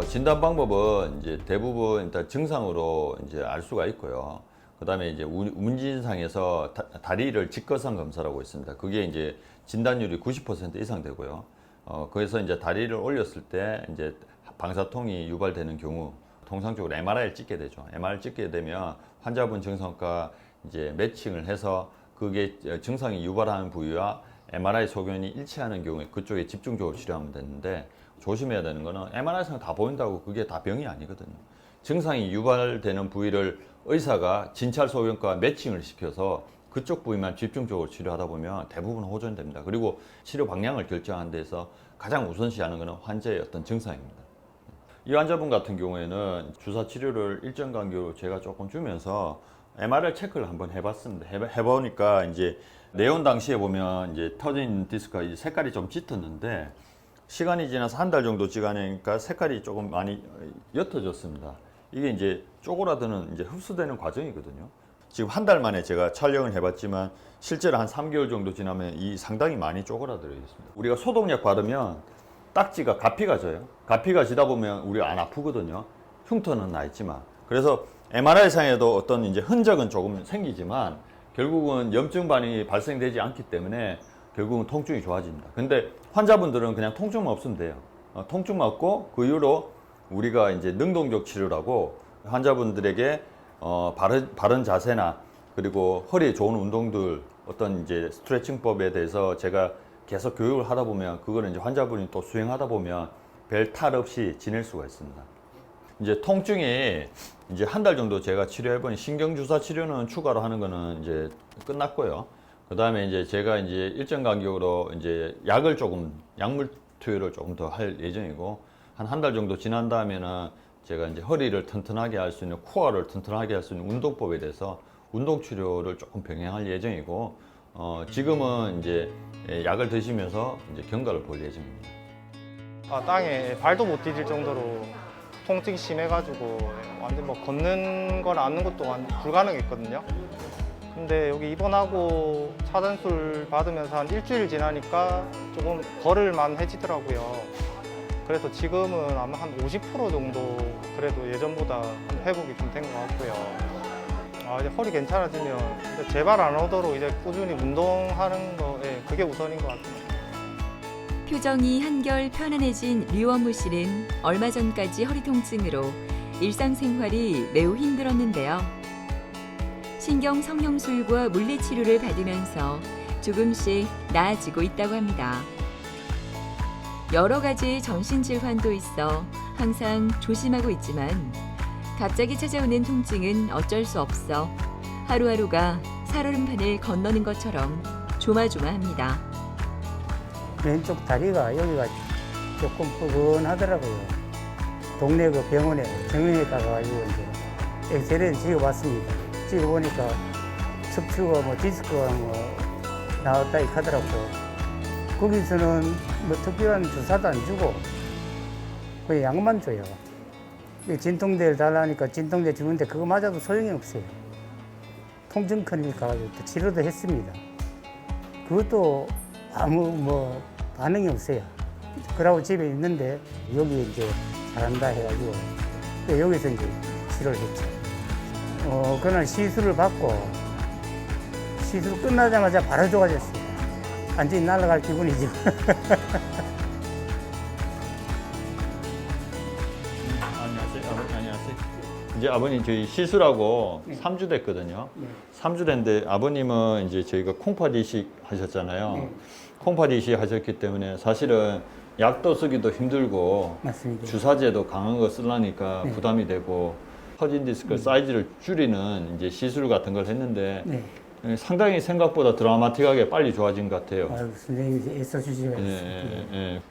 진단 방법은 이제 대부분 일단 증상으로 이제 알 수가 있고요. 그다음에 이제 운진상에서 다리를 직거상 검사라고 있습니다. 그게 이제 진단율이 90% 이상 되고요. 그래서 이제 다리를 올렸을 때 이제 방사통이 유발되는 경우 통상적으로 MRI를 찍게 되죠. MRI를 찍게 되면 환자분 증상과 이제 매칭을 해서 그게 증상이 유발하는 부위와 MRI 소견이 일치하는 경우에 그쪽에 집중적으로 치료하면 되는데 조심해야 되는 거는 MRI상 다 보인다고 그게 다 병이 아니거든요. 증상이 유발되는 부위를 의사가 진찰 소견과 매칭을 시켜서 그쪽 부위만 집중적으로 치료하다 보면 대부분 호전됩니다. 그리고 치료 방향을 결정하는 데서 가장 우선시하는 것은 환자의 어떤 증상입니다. 이 환자분 같은 경우에는 주사 치료를 일정 간격으로 제가 조금 주면서 MRI 체크를 한번 해봤습니다. 해보니까 이제 내원 당시에 보면 이제 터진 디스크가 이제 색깔이 좀 짙었는데 시간이 지나서 한 달 정도 지나니까 색깔이 조금 많이 옅어졌습니다. 이게 이제 쪼그라드는 이제 흡수되는 과정이거든요. 지금 한 달 만에 제가 촬영을 해봤지만 실제로 한 3개월 정도 지나면 이 상당히 많이 쪼그라들어 있습니다. 우리가 소독약 바르면 딱지가 가피가 져요. 가피가 지다 보면 우리가 안 아프거든요. 흉터는 나 있지만. 그래서 MRI상에도 어떤 이제 흔적은 조금 생기지만 결국은 염증 반응이 발생되지 않기 때문에 결국은 통증이 좋아집니다. 근데 환자분들은 그냥 통증만 없으면 돼요. 통증만 없고 그 이후로 우리가 이제 능동적 치료라고 환자분들에게 바른 자세나 그리고 허리에 좋은 운동들 어떤 이제 스트레칭법에 대해서 제가 계속 교육을 하다 보면 그거는 이제 환자분이 또 수행하다 보면 별 탈 없이 지낼 수가 있습니다. 이제 통증이 이제 한 달 정도 제가 치료해보니 신경주사 치료는 추가로 하는 거는 이제 끝났고요. 그 다음에 이제 제가 이제 일정 간격으로 이제 약을 조금, 약물 투여를 조금 더 할 예정이고 한 달 정도 지난 다음에는 제가 이제 허리를 튼튼하게 할 수 있는 코어를 튼튼하게 할 수 있는 운동법에 대해서 운동 치료를 조금 병행할 예정이고 지금은 이제 약을 드시면서 이제 경과를 볼 예정입니다. 땅에 발도 못 디딜 정도로 통증이 심해가지고 완전 뭐 걷는 걸 앉는 것도 불가능했거든요. 근데 여기 입원하고 차단술 받으면서 한 일주일 지나니까 조금 걸을만 해지더라고요. 그래서 지금은 아마 한 50% 정도 그래도 예전보다 회복이 좀 된 것 같고요. 이제 허리 괜찮아지면 이제 재발 안 오도록 이제 꾸준히 운동하는 거, 그게 우선인 것 같아요. 표정이 한결 편안해진 류원무 씨는 얼마 전까지 허리 통증으로 일상생활이 매우 힘들었는데요. 신경 성형술과 물리치료를 받으면서 조금씩 나아지고 있다고 합니다. 여러 가지 정신질환도 있어 항상 조심하고 있지만 갑자기 찾아오는 통증은 어쩔 수 없어 하루하루가 살얼음판을 건너는 것처럼 조마조마합니다. 왼쪽 다리가 여기가 조금 뻐근하더라고요. 동네 그 병원에 정형외과 가가지고 이제 엑스레이를 찍어봤습니다. 찍어보니까 척추가 뭐 디스크가 뭐 나왔다 이 하더라고. 거기서는 뭐 특별한 주사도 안 주고 그냥 약만 줘요. 진통제를 달라니까 진통제 주는데 그거 맞아도 소용이 없어요. 통증 클리닉 가가지고 또 치료도 했습니다. 그것도 아무 뭐 반응이 없어요. 그러고 집에 있는데 여기 이제 잘한다 해가지고 여기서 이제 치료를 했죠. 그날 시술을 받고 시술 끝나자마자 바로 좋아졌어요. 완전히 날아갈 기분이죠. 안녕하세요. 이제 아버님 저희 시술하고 3주 됐거든요. 3주 됐는데 아버님은 이제 저희가 콩팥 이식 하셨잖아요. 콩팥 이식 하셨기 때문에 사실은 약도 쓰기도 힘들고 맞습니다. 주사제도 강한 거 쓰려니까 부담이 되고 터진 디스크 사이즈를 줄이는 이제 시술 같은 걸 했는데 상당히 생각보다 드라마틱하게 빨리 좋아진 것 같아요. 아유, 선생님이 애써주시고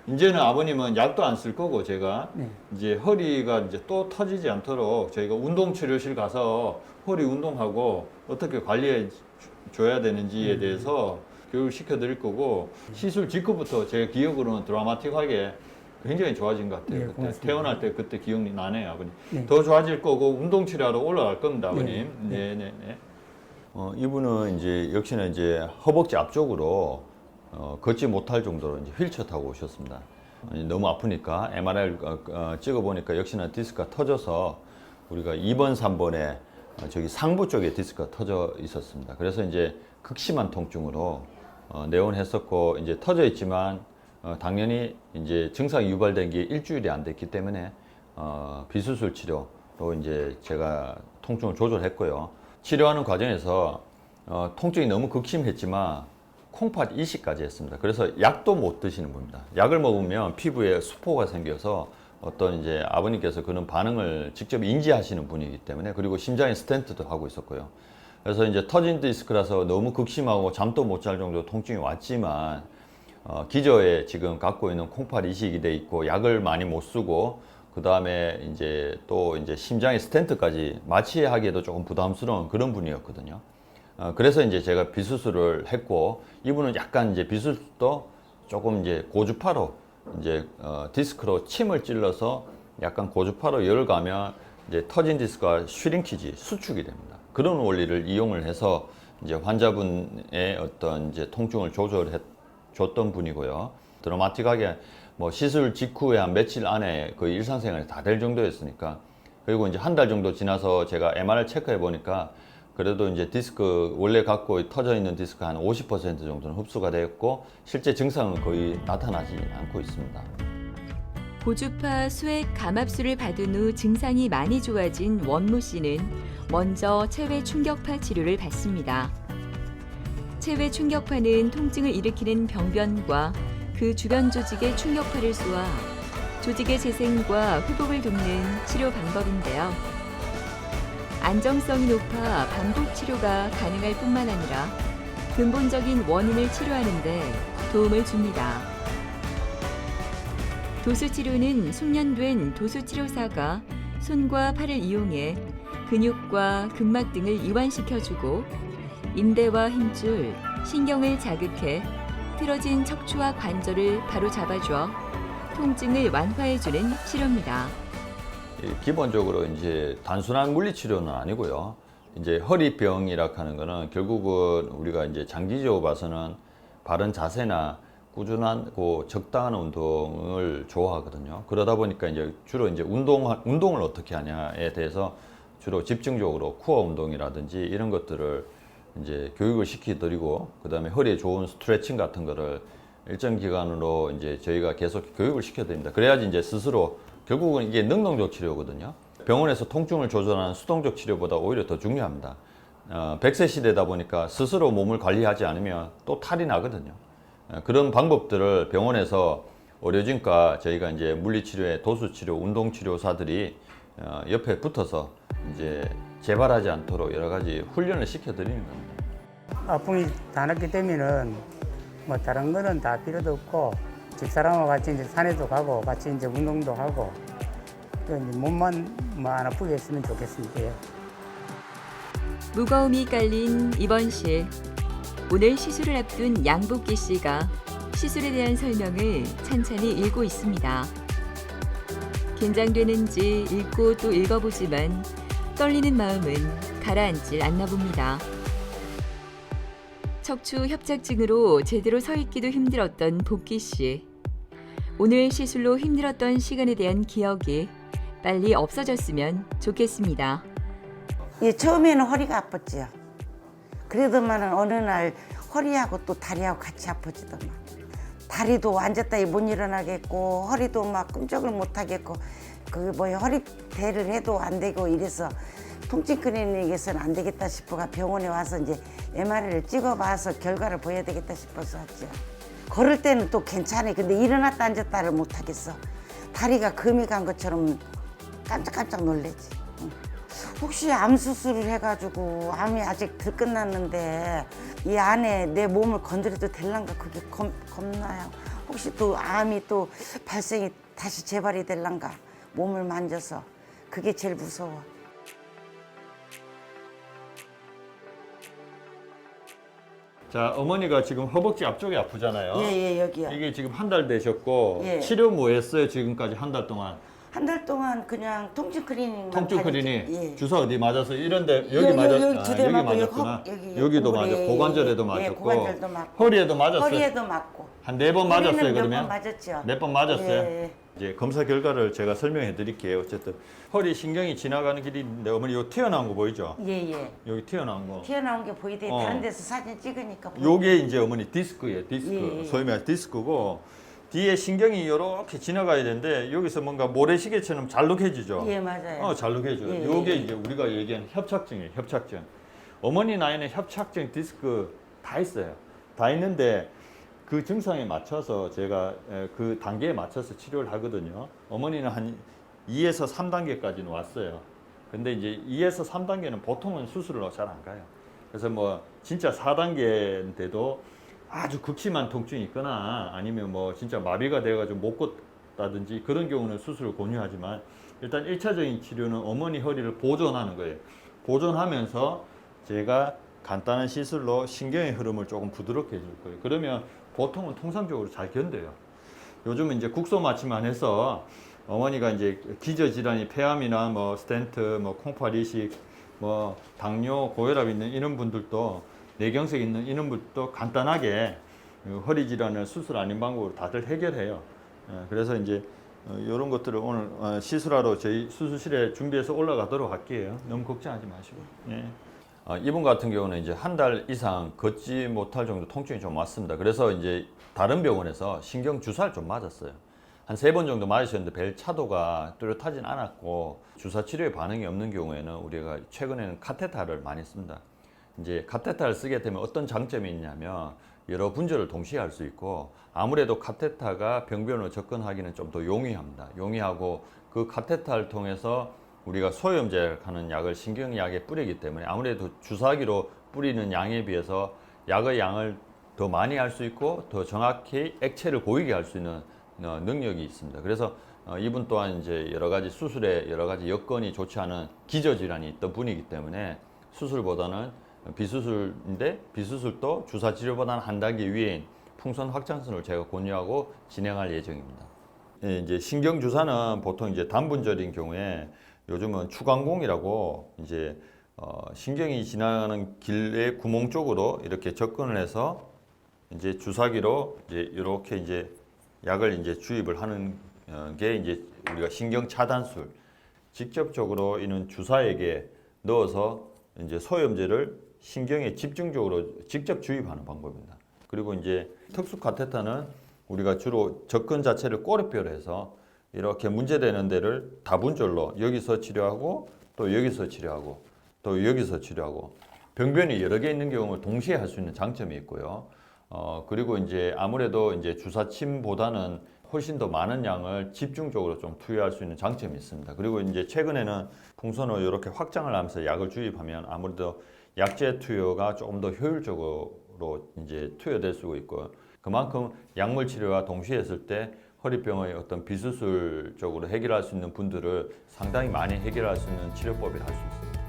이제는 아버님은 약도 안 쓸 거고 제가 이제 허리가 이제 또 터지지 않도록 저희가 운동치료실 가서 허리 운동하고 어떻게 관리해 줘야 되는지에 대해서 교육을 시켜드릴 거고 시술 직후부터 제 기억으로는 드라마틱하게 굉장히 좋아진 것 같아요. 그때 고맙습니다. 태어날 때 그때 기억이 나네요, 아버님. 더 좋아질 거고 운동치료하러 올라갈 겁니다, 아버님. 네. 이분은 이제 역시나 이제 허벅지 앞쪽으로 걷지 못할 정도로 이제 휠체어 타고 오셨습니다. 너무 아프니까 MRI를 찍어 보니까 역시나 디스크가 터져서 우리가 2번, 3번에 저기 상부 쪽에 디스크가 터져 있었습니다. 그래서 이제 극심한 통증으로 내원했었고 이제 터져 있지만 당연히 이제 증상이 유발된 게 일주일이 안 됐기 때문에 비수술 치료로 이제 제가 통증을 조절했고요. 치료하는 과정에서 통증이 너무 극심했지만 콩팥 이식까지 했습니다. 그래서 약도 못 드시는 분입니다. 약을 먹으면 피부에 수포가 생겨서 어떤 이제 아버님께서 그런 반응을 직접 인지하시는 분이기 때문에 그리고 심장에 스텐트도 하고 있었고요. 그래서 이제 터진 디스크라서 너무 극심하고 잠도 못 잘 정도로 통증이 왔지만 기저에 지금 갖고 있는 콩팥 이식이 돼 있고 약을 많이 못 쓰고 그 다음에 이제 또 이제 심장에 스텐트까지 마취하기에도 조금 부담스러운 그런 분이었거든요. 그래서 이제 제가 비수술을 했고 이분은 약간 이제 비수술도 조금 이제 고주파로 이제 디스크로 침을 찔러서 약간 고주파로 열을 가면 이제 터진 디스크가 슈링키지 수축이 됩니다. 그런 원리를 이용을 해서 이제 환자분의 어떤 이제 통증을 조절해 줬던 분이고요. 드라마틱하게 뭐 시술 직후에 한 며칠 안에 거의 일상생활이 다 될 정도였으니까 그리고 이제 한 달 정도 지나서 제가 MR을 체크해 보니까 그래도 이제 디스크 원래 갖고 터져 있는 디스크 한 50% 정도는 흡수가 되었고 실제 증상은 거의 나타나지 않고 있습니다. 고주파 수액 감압술을 받은 후 증상이 많이 좋아진 원무 씨는 먼저 체외 충격파 치료를 받습니다. 체외 충격파는 통증을 일으키는 병변과 그 주변 조직의 충격파를 쏘아 조직의 재생과 회복을 돕는 치료 방법인데요. 안정성이 높아 반복 치료가 가능할 뿐만 아니라 근본적인 원인을 치료하는 데 도움을 줍니다. 도수치료는 숙련된 도수치료사가 손과 팔을 이용해 근육과 근막 등을 이완시켜주고 인대와 힘줄, 신경을 자극해 틀어진 척추와 관절을 바로 잡아줘 통증을 완화해주는 치료입니다. 기본적으로 이제 단순한 물리치료는 아니고요. 이제 허리병이라 하는 거는 결국은 우리가 이제 장기적으로 봐서는 바른 자세나 꾸준한 적당한 운동을 좋아하거든요. 그러다 보니까 이제 주로 이제 운동을 어떻게 하냐에 대해서 주로 집중적으로 코어 운동이라든지 이런 것들을 이제 교육을 시켜드리고, 그 다음에 허리에 좋은 스트레칭 같은 거를 일정 기간으로 이제 저희가 계속 교육을 시켜드립니다. 그래야지 이제 스스로, 결국은 이게 능동적 치료거든요. 병원에서 통증을 조절하는 수동적 치료보다 오히려 더 중요합니다. 100세 시대다 보니까 스스로 몸을 관리하지 않으면 또 탈이 나거든요. 그런 방법들을 병원에서 의료진과 저희가 이제 물리치료에 도수치료, 운동치료사들이 옆에 붙어서 이제 재발하지 않도록 여러 가지 훈련을 시켜드리는 겁니다. 아픔이 다 났기 때문에는 뭐 다른 거는 다 필요도 없고, 집사람하고 같이 이제 산에도 가고 같이 이제 운동도 하고, 또 이제 몸만 뭐 안 아프게 했으면 좋겠습니다. 무거움이 깔린 입원실. 오늘 시술을 앞둔 양복기 씨가 시술에 대한 설명을 찬찬히 읽고 있습니다. 긴장되는지 읽고 또 읽어보지만 떨리는 마음은 가라앉질 않나 봅니다. 척추 협착증으로 제대로 서 있기도 힘들었던 복기 씨. 오늘 시술로 힘들었던 시간에 대한 기억이 빨리 없어졌으면 좋겠습니다. 예, 처음에는 허리가 아팠지요. 그러더만은 어느 날 허리하고 또 다리하고 같이 아파지더만. 다리도 앉았다 못 일어나겠고, 허리도 막 끔적을 못 하겠고, 허리대를 해도 안 되고 이래서 통증 클리닉에서는 안 되겠다 싶어가 병원에 와서 이제 MRI를 찍어봐서 결과를 보여야 되겠다 싶어서 왔죠. 걸을 때는 또 괜찮아요. 근데 일어났다 앉았다를 못 하겠어. 다리가 금이 간 것처럼 깜짝깜짝 놀래지. 혹시 암 수술을 해가지고 암이 아직 덜 끝났는데 이 안에 내 몸을 건드려도 될란가 그게 겁나요. 혹시 또 암이 또 발생이 다시 재발이 될란가 몸을 만져서 그게 제일 무서워. 자, 어머니가 지금 허벅지 앞쪽이 아프잖아요. 예, 여기요. 이게 지금 한 달 되셨고, 예. 치료 뭐 했어요? 지금까지 한 달 동안? 한 달 동안 그냥 통증 클리닉만 통증 다녔죠. 클리닉 예. 주사 어디 맞아서 이런데 여기 맞았 여기 두 대 여기 맞고 맞았구나. 여기 여기도 구부리에, 맞았고 고관절에도 예, 맞았고 고관절도 맞고 허리에도 맞았어요. 허리에도 맞고 한 4번 맞았어요. 허리는 그러면 몇 번 맞았죠. 몇 번 맞았어요. 예. 이제 검사 결과를 제가 설명해 드릴게요. 어쨌든 허리 신경이 지나가는 길이 있는데 어머니 요 튀어나온 거 보이죠? 예. 여기 튀어나온 거. 튀어나온 게 보이대. 어. 다른 데서 사진 찍으니까 요게 이제 어머니 디스크예요. 디스크. 예. 소위 말해 디스크고 뒤에 신경이 이렇게 지나가야 되는데 여기서 뭔가 모래시계처럼 잘록해지죠. 예, 맞아요. 잘록해져요. 예, 요게 예. 이제 우리가 얘기하는 협착증이에요. 협착증. 어머니 나이는 협착증, 디스크 다 있어요. 다 있는데 그 증상에 맞춰서 제가 그 단계에 맞춰서 치료를 하거든요. 어머니는 한 2에서 3단계까지는 왔어요. 근데 이제 2에서 3단계는 보통은 수술을 잘 안 가요. 그래서 뭐 진짜 4단계인데도 아주 극심한 통증이 있거나 아니면 뭐 진짜 마비가 돼가지고 못 걷다든지 그런 경우는 수술을 권유하지만 일단 1차적인 치료는 어머니 허리를 보존하는 거예요. 보존하면서 제가 간단한 시술로 신경의 흐름을 조금 부드럽게 해줄 거예요. 그러면 보통은 통상적으로 잘 견뎌요. 요즘은 이제 국소 마취만 해서 어머니가 이제 기저질환이 폐암이나 뭐 스텐트, 뭐 콩팥 이식, 뭐 당뇨, 고혈압 있는 이런 분들도 뇌경색 있는 이런 분들도 간단하게 허리 질환을 수술 아닌 방법으로 다들 해결해요. 그래서 이제 이런 것들을 오늘 시술하러 저희 수술실에 준비해서 올라가도록 할게요. 너무 걱정하지 마시고. 예. 이분 같은 경우는 이제 한 달 이상 걷지 못할 정도 통증이 좀 왔습니다. 그래서 이제 다른 병원에서 신경 주사를 좀 맞았어요. 한 3번 정도 맞으셨는데 별 차도가 뚜렷하진 않았고 주사 치료에 반응이 없는 경우에는 우리가 최근에는 카테타를 많이 씁니다. 이제 카테타를 쓰게 되면 어떤 장점이 있냐면 여러 분절을 동시에 할 수 있고 아무래도 카테타가 병변으로 접근하기는 좀 더 용이합니다. 용이하고 그 카테타를 통해서 우리가 소염제하는 약을 신경약에 뿌리기 때문에 아무래도 주사기로 뿌리는 양에 비해서 약의 양을 더 많이 할 수 있고 더 정확히 액체를 보이게 할 수 있는 능력이 있습니다. 그래서 이분 또한 이제 여러 가지 수술에 여러 가지 여건이 좋지 않은 기저질환이 있던 분이기 때문에 수술보다는 비수술인데 비수술도 주사 치료보다는 한 단계 위인 풍선 확장술을 제가 권유하고 진행할 예정입니다. 예, 이제 신경 주사는 보통 이제 단분절인 경우에 요즘은 추광공이라고 이제 신경이 지나가는 길의 구멍 쪽으로 이렇게 접근을 해서 이제 주사기로 이제 이렇게 이제 약을 이제 주입을 하는 게 이제 우리가 신경 차단술. 직접적으로 이는 주사액에 넣어서 이제 소염제를 신경에 집중적으로 직접 주입하는 방법입니다. 그리고 이제 특수 카테터는 우리가 주로 접근 자체를 꼬리뼈로 해서 이렇게 문제되는 데를 다분절로 여기서 치료하고 또 여기서 치료하고 또 여기서 치료하고 병변이 여러 개 있는 경우를 동시에 할 수 있는 장점이 있고요. 그리고 이제 아무래도 이제 주사침보다는 훨씬 더 많은 양을 집중적으로 좀 투여할 수 있는 장점이 있습니다. 그리고 이제 최근에는 풍선을 이렇게 확장을 하면서 약을 주입하면 아무래도 약제 투여가 조금 더 효율적으로 이제 투여될 수 있고 그만큼 약물 치료와 동시에 했을 때 허리병의 어떤 비수술적으로 해결할 수 있는 분들을 상당히 많이 해결할 수 있는 치료법이라 할 수 있습니다.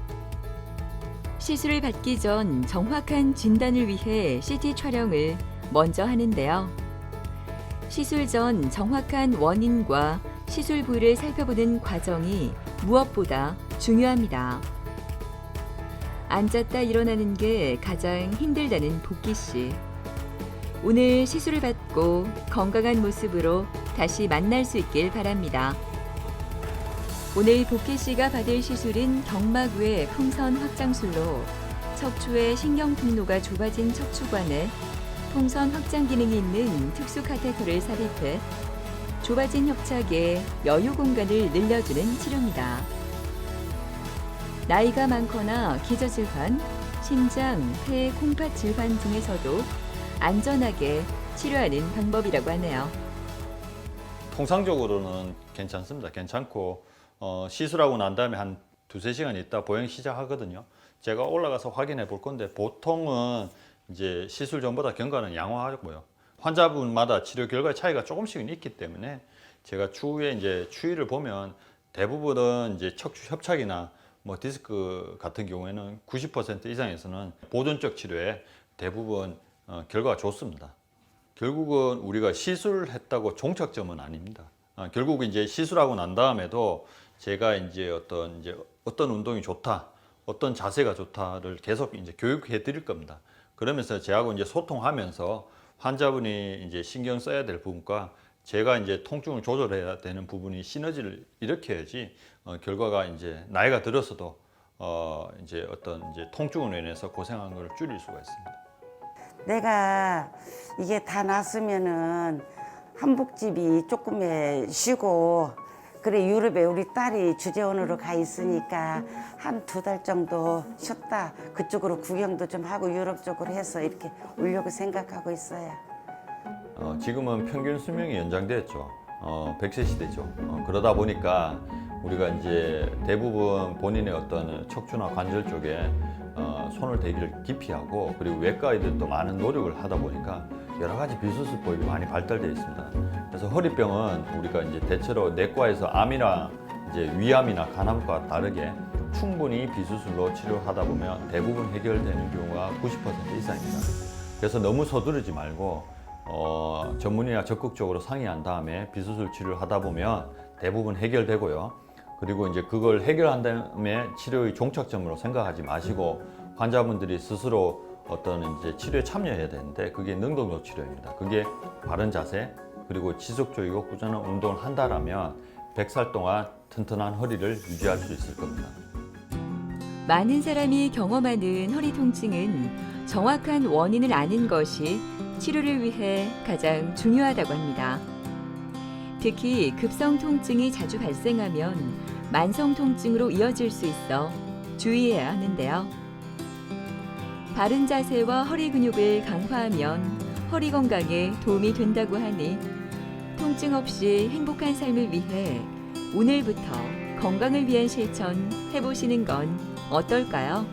시술을 받기 전 정확한 진단을 위해 CT 촬영을 먼저 하는데요. 시술 전 정확한 원인과 시술 부위를 살펴보는 과정이 무엇보다 중요합니다. 앉았다 일어나는 게 가장 힘들다는 복기 씨. 오늘 시술을 받고 건강한 모습으로 다시 만날 수 있길 바랍니다. 오늘 복기 씨가 받을 시술은 경막외 풍선 확장술로 척추의 신경 통로가 좁아진 척추관에 풍선 확장 기능이 있는 특수 카테터를 삽입해 좁아진 협착에 여유 공간을 늘려주는 치료입니다. 나이가 많거나 기저질환, 심장, 폐, 콩팥 질환 등에서도 안전하게 치료하는 방법이라고 하네요. 통상적으로는 괜찮습니다. 괜찮고 시술하고 난 다음에 한 2-3시간 있다 보행 시작하거든요. 제가 올라가서 확인해 볼 건데 보통은 이제 시술 전보다 경과는 양호하고요. 환자분마다 치료 결과의 차이가 조금씩은 있기 때문에 제가 추후에 이제 추이를 보면 대부분은 이제 척추 협착이나 뭐 디스크 같은 경우에는 90% 이상에서는 보존적 치료에 대부분 결과가 좋습니다. 결국은 우리가 시술했다고 종착점은 아닙니다. 결국 이제 시술하고 난 다음에도 제가 이제 어떤 운동이 좋다, 어떤 자세가 좋다를 계속 이제 교육해 드릴 겁니다. 그러면서 저하고 이제 소통하면서 환자분이 이제 신경 써야 될 부분과 제가 이제 통증을 조절해야 되는 부분이 시너지를 일으켜야지 결과가 이제 나이가 들어서도 이제 통증으로 인해서 고생한 걸 줄일 수가 있습니다. 내가 이게 다 났으면은 한복집이 조금 쉬고 그래 유럽에 우리 딸이 주재원으로 가 있으니까 한 2달 정도 쉬었다 그쪽으로 구경도 좀 하고 유럽 쪽으로 해서 이렇게 오려고 생각하고 있어요. 지금은 평균 수명이 연장됐죠. 100세 시대죠. 그러다 보니까 우리가 이제 대부분 본인의 어떤 척추나 관절 쪽에 손을 대기를 깊이 하고 그리고 외과의들도 많은 노력을 하다 보니까 여러 가지 비수술법이 많이 발달되어 있습니다. 그래서 허리병은 우리가 이제 대체로 내과에서 암이나 이제 위암이나 간암과 다르게 충분히 비수술로 치료하다 보면 대부분 해결되는 경우가 90% 이상입니다. 그래서 너무 서두르지 말고 전문의와 적극적으로 상의한 다음에 비수술 치료를 하다 보면 대부분 해결되고요. 그리고 이제 그걸 해결한 다음에 치료의 종착점으로 생각하지 마시고 환자분들이 스스로 어떤 이제 치료에 참여해야 되는데 그게 능동적 치료입니다. 그게 바른 자세 그리고 지속적이고 꾸준한 운동을 한다라면 100살 동안 튼튼한 허리를 유지할 수 있을 겁니다. 많은 사람이 경험하는 허리 통증은 정확한 원인을 아는 것이 치료를 위해 가장 중요하다고 합니다. 특히 급성 통증이 자주 발생하면 만성 통증으로 이어질 수 있어 주의해야 하는데요. 바른 자세와 허리 근육을 강화하면 허리 건강에 도움이 된다고 하니 통증 없이 행복한 삶을 위해 오늘부터 건강을 위한 실천 해보시는 건 어떨까요?